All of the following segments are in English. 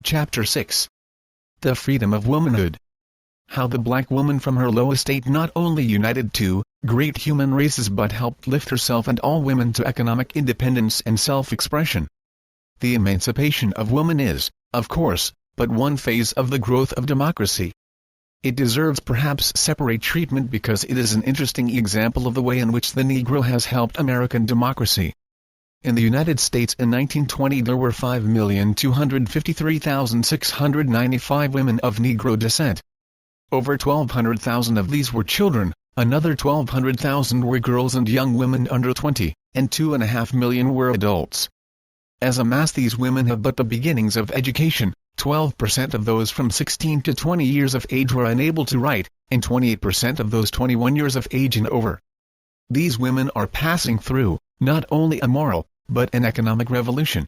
Chapter 6. The Freedom of Womanhood. How the black woman from her low estate not only united two great human races but helped lift herself and all women to economic independence and self-expression. The emancipation of woman is, of course, but one phase of the growth of democracy. It deserves perhaps separate treatment because it is an interesting example of the way in which the Negro has helped American democracy. In the United States in 1920 there were 5,253,695 women of Negro descent. Over 1,200,000 of these were children, another 1,200,000 were girls and young women under 20, and 2.5 million were adults. As a mass these women have but the beginnings of education. 12% of those from 16 to 20 years of age were unable to write, and 28% of those 21 years of age and over. These women are passing through, not only a moral, but an economic revolution.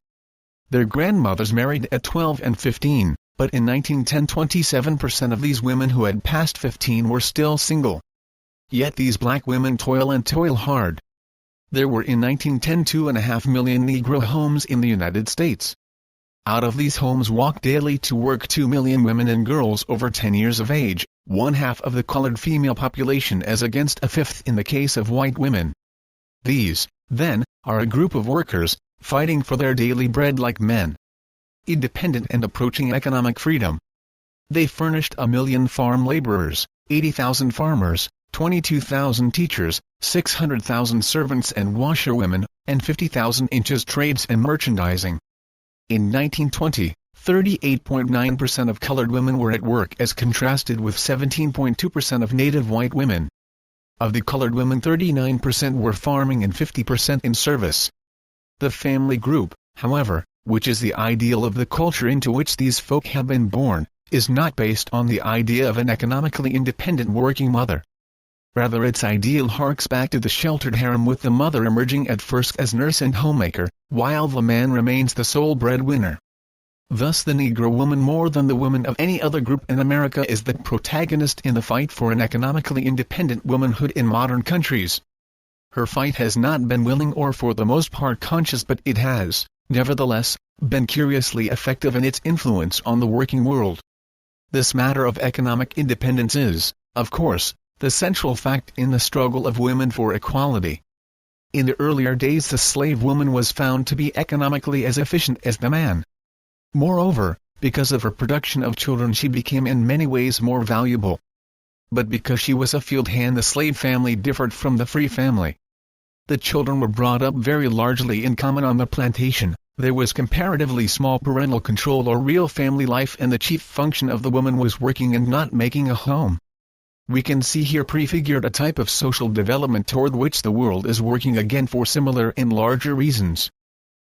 Their grandmothers married at 12 and 15, but in 1910 27% of these women who had passed 15 were still single. Yet these black women toil and toil hard. There were in 1910 2.5 million Negro homes in the United States. Out of these homes walk daily to work 2 million women and girls over 10 years of age, one half of the colored female population as against a fifth in the case of white women. These, then, are a group of workers, fighting for their daily bread like men. Independent and approaching economic freedom. They furnished 1 million farm laborers, 80,000 farmers, 22,000 teachers, 600,000 servants and washerwomen, and 50,000 inches trades and merchandising. In 1920, 38.9% of colored women were at work as contrasted with 17.2% of native white women. Of the colored women 39% were farming and 50% in service. The family group, however, which is the ideal of the culture into which these folk have been born, is not based on the idea of an economically independent working mother. Rather its ideal harks back to the sheltered harem with the mother emerging at first as nurse and homemaker, while the man remains the sole breadwinner. Thus the Negro woman more than the woman of any other group in America is the protagonist in the fight for an economically independent womanhood in modern countries. Her fight has not been willing or for the most part conscious, but it has, nevertheless, been curiously effective in its influence on the working world. This matter of economic independence is, of course, the central fact in the struggle of women for equality. In the earlier days the slave woman was found to be economically as efficient as the man. Moreover, because of her production of children she became in many ways more valuable. But because she was a field hand the slave family differed from the free family. The children were brought up very largely in common on the plantation, there was comparatively small parental control or real family life, and the chief function of the woman was working and not making a home. We can see here prefigured a type of social development toward which the world is working again for similar and larger reasons.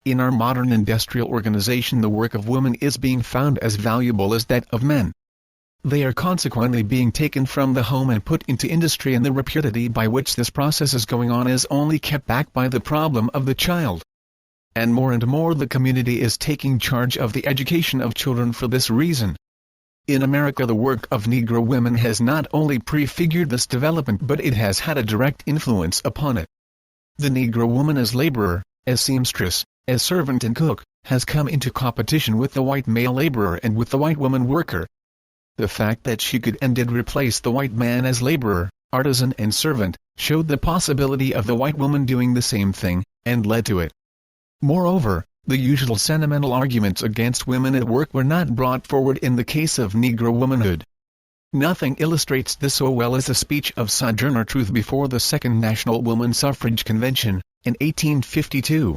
In our modern industrial organization the work of women is being found as valuable as that of men. They are consequently being taken from the home and put into industry, and the rapidity by which this process is going on is only kept back by the problem of the child. And more the community is taking charge of the education of children for this reason. In America the work of Negro women has not only prefigured this development but it has had a direct influence upon it. The Negro woman as laborer, as seamstress, as servant and cook, has come into competition with the white male laborer and with the white woman worker. The fact that she could and did replace the white man as laborer, artisan and servant, showed the possibility of the white woman doing the same thing, and led to it. Moreover, the usual sentimental arguments against women at work were not brought forward in the case of Negro womanhood. Nothing illustrates this so well as the speech of Sojourner Truth before the Second National Woman Suffrage Convention, in 1852.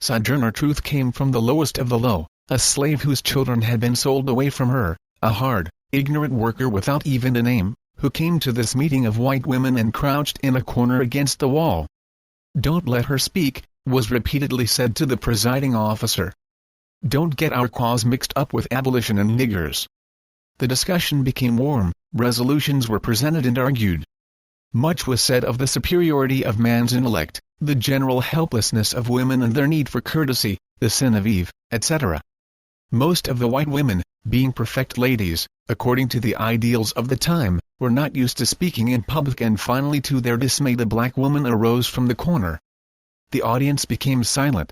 Sojourner Truth came from the lowest of the low, a slave whose children had been sold away from her, a hard, ignorant worker without even a name, who came to this meeting of white women and crouched in a corner against the wall. "Don't let her speak," was repeatedly said to the presiding officer. "Don't get our cause mixed up with abolition and niggers." The discussion became warm, resolutions were presented and argued. Much was said of the superiority of man's intellect, the general helplessness of women and their need for courtesy, the sin of Eve, etc. Most of the white women, being perfect ladies, according to the ideals of the time, were not used to speaking in public, and finally to their dismay the black woman arose from the corner. The audience became silent.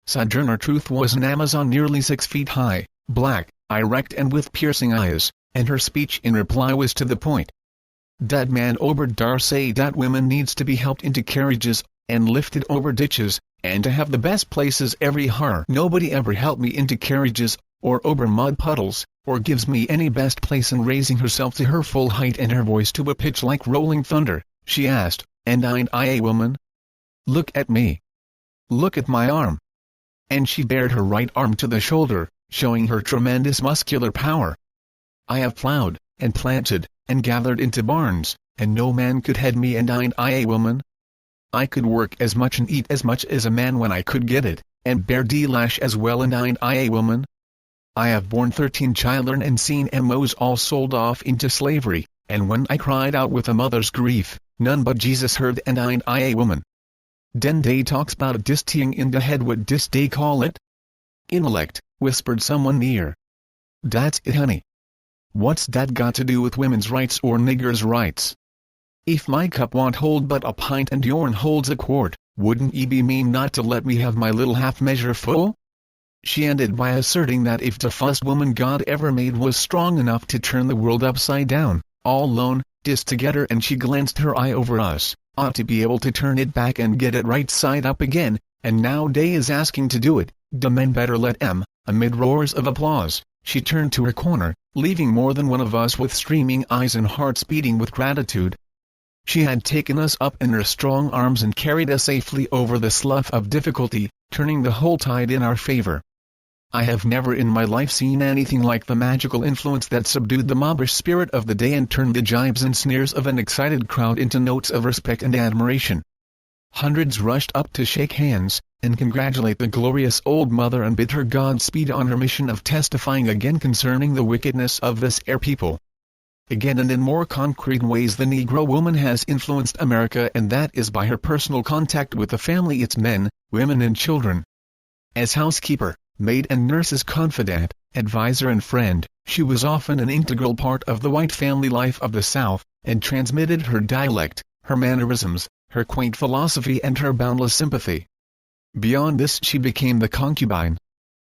Sojourner Truth was an Amazon nearly 6 feet high, black, erect and with piercing eyes, and her speech in reply was to the point. Dat man over dar say dat women needs to be helped into carriages, and lifted over ditches, and to have the best places every har. Nobody ever helped me into carriages, or over mud puddles, or gives me any best place. And raising herself to her full height and her voice to a pitch like rolling thunder, she asked, "And ain't I a woman? Look at me. Look at my arm." And she bared her right arm to the shoulder, showing her tremendous muscular power. "I have plowed, and planted, and gathered into barns, and no man could head me, and ain't I a woman? I could work as much and eat as much as a man when I could get it, and bear de lash as well, and ain't I a woman? I have borne 13 children and seen MOs all sold off into slavery, and when I cried out with a mother's grief, none but Jesus heard, and ain't I a woman?" Den dey talks about dis ting in de head, what dis dey call it? Intellect, whispered someone near. That's it, honey. What's that got to do with women's rights or niggers' rights? If my cup won't hold but a pint and yourn holds a quart, wouldn't ye be mean not to let me have my little half measure full? She ended by asserting that if the first woman God ever made was strong enough to turn the world upside down, all alone, dis together, and she glanced her eye over us, ought to be able to turn it back and get it right side up again, and now dey is asking to do it, the men better let 'em." Amid roars of applause, she turned to her corner, leaving more than one of us with streaming eyes and hearts beating with gratitude. She had taken us up in her strong arms and carried us safely over the slough of difficulty, turning the whole tide in our favor. I have never in my life seen anything like the magical influence that subdued the mobbish spirit of the day and turned the jibes and sneers of an excited crowd into notes of respect and admiration. Hundreds rushed up to shake hands, and congratulate the glorious old mother and bid her Godspeed on her mission of testifying again concerning the wickedness of this air people. Again and in more concrete ways the Negro woman has influenced America, and that is by her personal contact with the family, its men, women and children. As housekeeper, maid and nurse's confidant, advisor and friend, she was often an integral part of the white family life of the South, and transmitted her dialect, her mannerisms, her quaint philosophy and her boundless sympathy. Beyond this she became the concubine.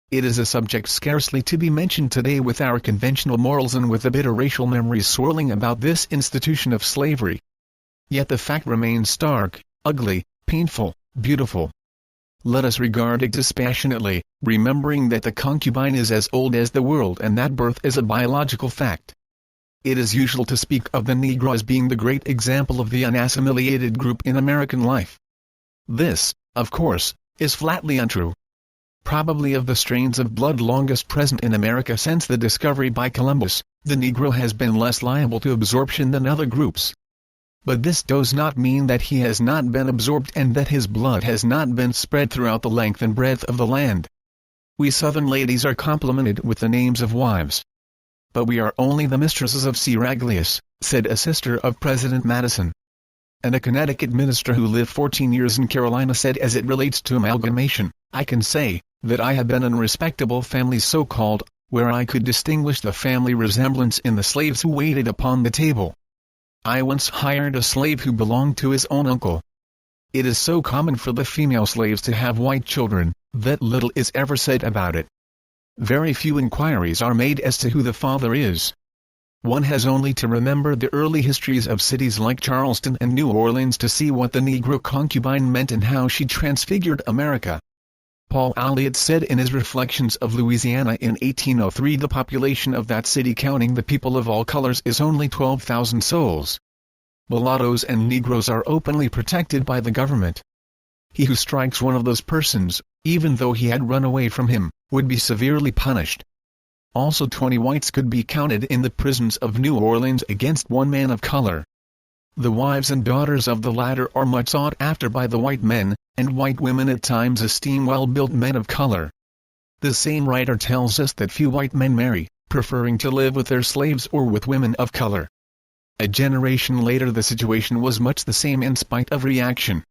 It is a subject scarcely to be mentioned today with our conventional morals and with the bitter racial memories swirling about this institution of slavery. Yet the fact remains stark, ugly, painful, beautiful. Let us regard it dispassionately, remembering that the concubine is as old as the world and that birth is a biological fact. It is usual to speak of the Negro as being the great example of the unassimilated group in American life. This, of course, is flatly untrue. Probably of the strains of blood longest present in America since the discovery by Columbus, the Negro has been less liable to absorption than other groups. But this does not mean that he has not been absorbed and that his blood has not been spread throughout the length and breadth of the land. We Southern ladies are complimented with the names of wives. But we are only the mistresses of Seraglius, said a sister of President Madison. And a Connecticut minister who lived 14 years in Carolina said, as it relates to amalgamation, "I can say that I have been in respectable families so-called, where I could distinguish the family resemblance in the slaves who waited upon the table. I once hired a slave who belonged to his own uncle. It is so common for the female slaves to have white children, that little is ever said about it. Very few inquiries are made as to who the father is. One has only to remember the early histories of cities like Charleston and New Orleans to see what the Negro concubine meant and how she transfigured America." Paul Elliott said in his Reflections of Louisiana in 1803, the population of that city counting the people of all colors is only 12,000 souls. Mulattoes and Negroes are openly protected by the government. He who strikes one of those persons, even though he had run away from him, would be severely punished. Also 20 whites could be counted in the prisons of New Orleans against one man of color. The wives and daughters of the latter are much sought after by the white men, and white women at times esteem well-built men of color. The same writer tells us that few white men marry, preferring to live with their slaves or with women of color. A generation later the situation was much the same in spite of reaction.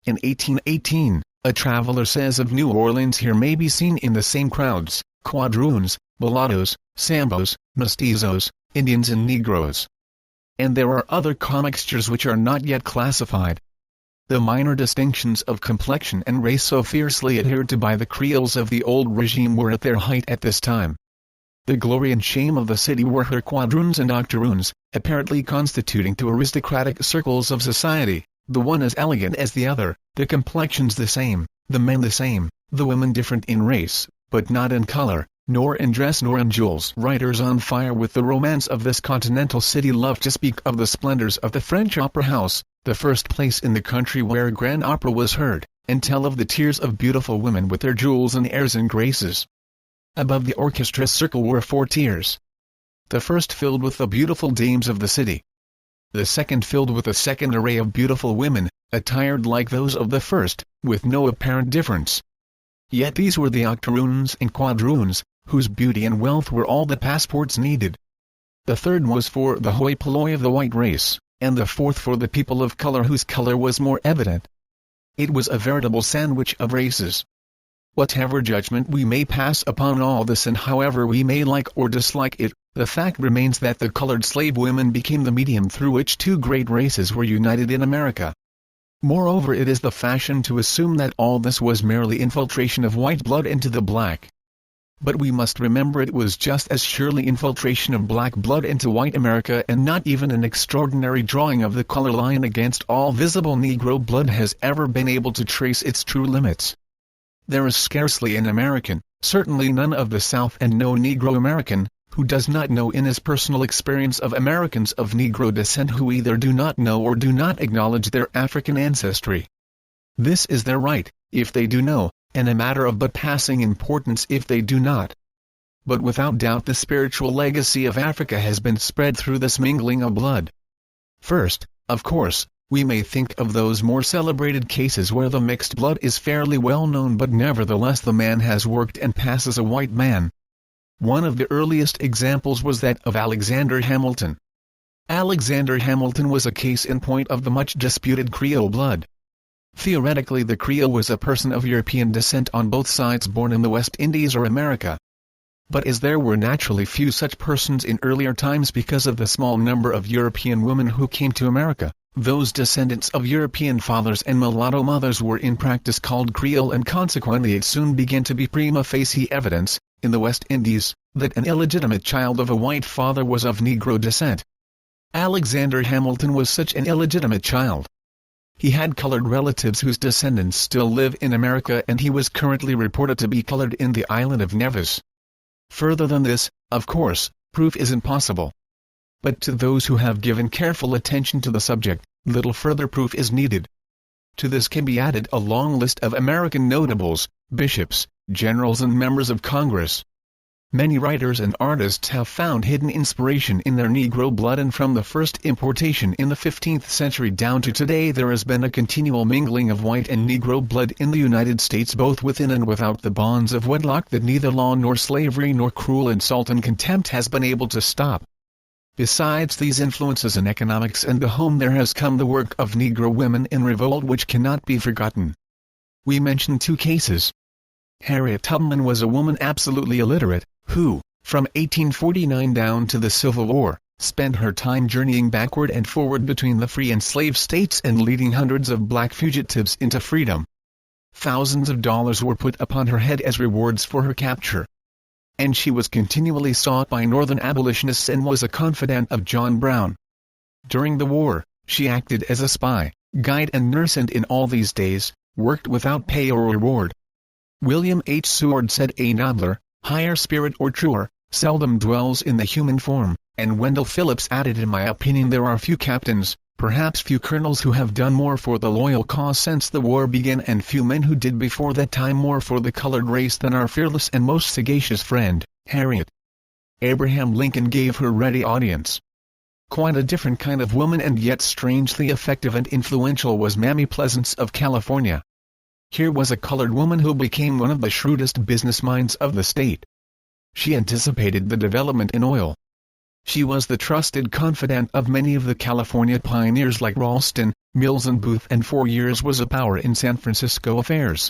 In 1818, a traveler says of New Orleans, here may be seen in the same crowds, quadroons, mulattoes, sambos, mestizos, Indians and Negroes. And there are other commixtures which are not yet classified. The minor distinctions of complexion and race so fiercely adhered to by the Creoles of the old regime were at their height at this time. The glory and shame of the city were her quadroons and octoroons, apparently constituting two aristocratic circles of society, the one as elegant as the other, the complexions the same, the men the same, the women different in race, but not in color, nor in dress nor in jewels. Writers on fire with the romance of this continental city love to speak of the splendors of the French Opera House, the first place in the country where grand opera was heard, and tell of the tears of beautiful women with their jewels and airs and graces. Above the orchestra circle were 4 tiers. The first filled with the beautiful dames of the city. The second filled with a second array of beautiful women, attired like those of the first, with no apparent difference. Yet these were the octoroons and quadroons, whose beauty and wealth were all the passports needed. The third was for the hoi polloi of the white race, and the fourth for the people of color whose color was more evident. It was a veritable sandwich of races. Whatever judgment we may pass upon all this and however we may like or dislike it, the fact remains that the colored slave women became the medium through which two great races were united in America. Moreover, it is the fashion to assume that all this was merely infiltration of white blood into the black. But we must remember it was just as surely infiltration of black blood into white America, and not even an extraordinary drawing of the color line against all visible Negro blood has ever been able to trace its true limits. There is scarcely an American, certainly none of the South and no Negro American, who does not know in his personal experience of Americans of Negro descent who either do not know or do not acknowledge their African ancestry. This is their right, if they do know, and a matter of but passing importance if they do not. But without doubt the spiritual legacy of Africa has been spread through this mingling of blood. First, of course, we may think of those more celebrated cases where the mixed blood is fairly well known, but nevertheless the man has worked and passes a white man. One of the earliest examples was that of Alexander Hamilton. Alexander Hamilton was a case in point of the much disputed Creole blood. Theoretically, the Creole was a person of European descent on both sides born in the West Indies or America. But as there were naturally few such persons in earlier times because of the small number of European women who came to America, those descendants of European fathers and mulatto mothers were in practice called Creole, and consequently it soon began to be prima facie evidence, in the West Indies, that an illegitimate child of a white father was of Negro descent. Alexander Hamilton was such an illegitimate child. He had colored relatives whose descendants still live in America, and he was currently reported to be colored in the island of Nevis. Further than this, of course, proof is impossible. But to those who have given careful attention to the subject, little further proof is needed. To this can be added a long list of American notables, bishops, generals and members of Congress. Many writers and artists have found hidden inspiration in their Negro blood, and from the first importation in the 15th century down to today there has been a continual mingling of white and Negro blood in the United States, both within and without the bonds of wedlock that neither law nor slavery nor cruel insult and contempt has been able to stop. Besides these influences in economics and the home, there has come the work of Negro women in revolt which cannot be forgotten. We mention 2 cases. Harriet Tubman was a woman absolutely illiterate, who, from 1849 down to the Civil War, spent her time journeying backward and forward between the free and slave states and leading hundreds of black fugitives into freedom. Thousands of dollars were put upon her head as rewards for her capture. And she was continually sought by Northern abolitionists and was a confidant of John Brown. During the war, she acted as a spy, guide and nurse, and in all these days, worked without pay or reward. William H. Seward said, "A nobler, higher spirit or truer, seldom dwells in the human form," and Wendell Phillips added, "In my opinion there are few captains, perhaps few colonels, who have done more for the loyal cause since the war began, and few men who did before that time more for the colored race than our fearless and most sagacious friend, Harriet." Abraham Lincoln gave her ready audience. Quite a different kind of woman, and yet strangely effective and influential, was Mammy Pleasance of California. Here was a colored woman who became one of the shrewdest business minds of the state. She anticipated the development in oil. She was the trusted confidant of many of the California pioneers like Ralston, Mills and Booth, and for years was a power in San Francisco affairs.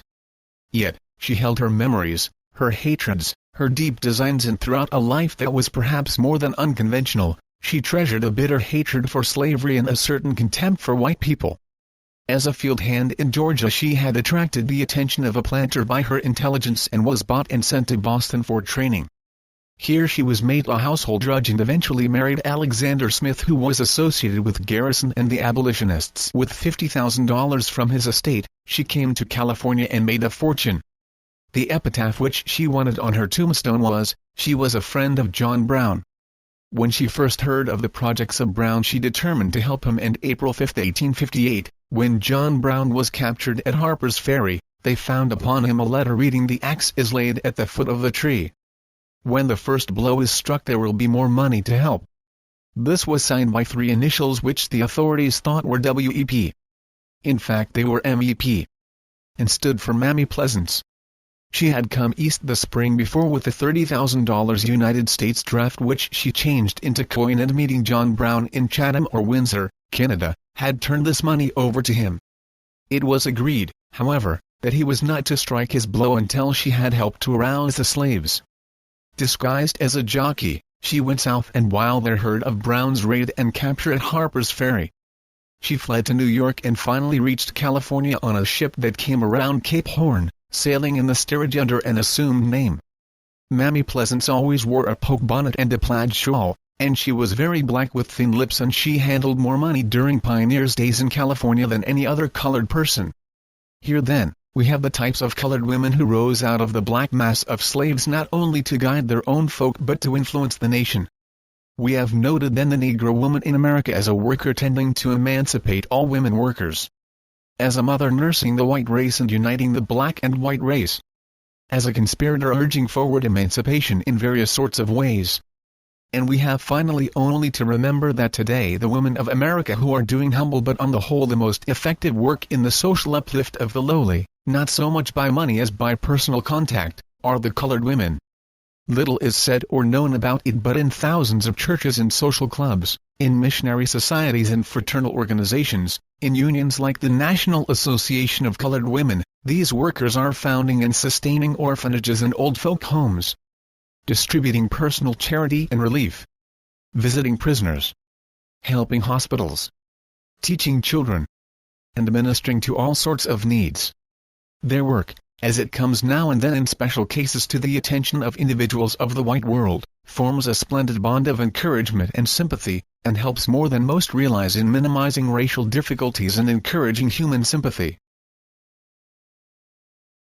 Yet, she held her memories, her hatreds, her deep designs, and throughout a life that was perhaps more than unconventional, she treasured a bitter hatred for slavery and a certain contempt for white people. As a field hand in Georgia, she had attracted the attention of a planter by her intelligence and was bought and sent to Boston for training. Here she was made a household drudge and eventually married Alexander Smith, who was associated with Garrison and the abolitionists. With $50,000 from his estate, she came to California and made a fortune. The epitaph which she wanted on her tombstone was, "She was a friend of John Brown." When she first heard of the projects of Brown, she determined to help him, and April 5, 1858, when John Brown was captured at Harper's Ferry, they found upon him a letter reading, "The axe is laid at the foot of the tree. When the first blow is struck there will be more money to help." This was signed by 3 initials which the authorities thought were WEP. In fact they were MEP, and stood for Mammy Pleasance. She had come east the spring before with a $30,000 United States draft which she changed into coin, and meeting John Brown in Chatham or Windsor, Canada, had turned this money over to him. It was agreed, however, that he was not to strike his blow until she had helped to arouse the slaves. Disguised as a jockey, she went south, and while there heard of Brown's raid and capture at Harper's Ferry. She fled to New York and finally reached California on a ship that came around Cape Horn, sailing in the steerage under an assumed name. Mammy Pleasance always wore a poke bonnet and a plaid shawl, and she was very black with thin lips, and she handled more money during pioneers' days in California than any other colored person. Here then, we have the types of colored women who rose out of the black mass of slaves not only to guide their own folk but to influence the nation. We have noted then the Negro woman in America as a worker tending to emancipate all women workers. As a mother nursing the white race and uniting the black and white race. As a conspirator urging forward emancipation in various sorts of ways. And we have finally only to remember that today the women of America who are doing humble but on the whole the most effective work in the social uplift of the lowly, not so much by money as by personal contact, are the colored women. Little is said or known about it, but in thousands of churches and social clubs, in missionary societies and fraternal organizations, in unions like the National Association of Colored Women, these workers are founding and sustaining orphanages and old folk homes, distributing personal charity and relief, visiting prisoners, helping hospitals, teaching children, and ministering to all sorts of needs. Their work, as it comes now and then in special cases to the attention of individuals of the white world, forms a splendid bond of encouragement and sympathy, and helps more than most realize in minimizing racial difficulties and encouraging human sympathy.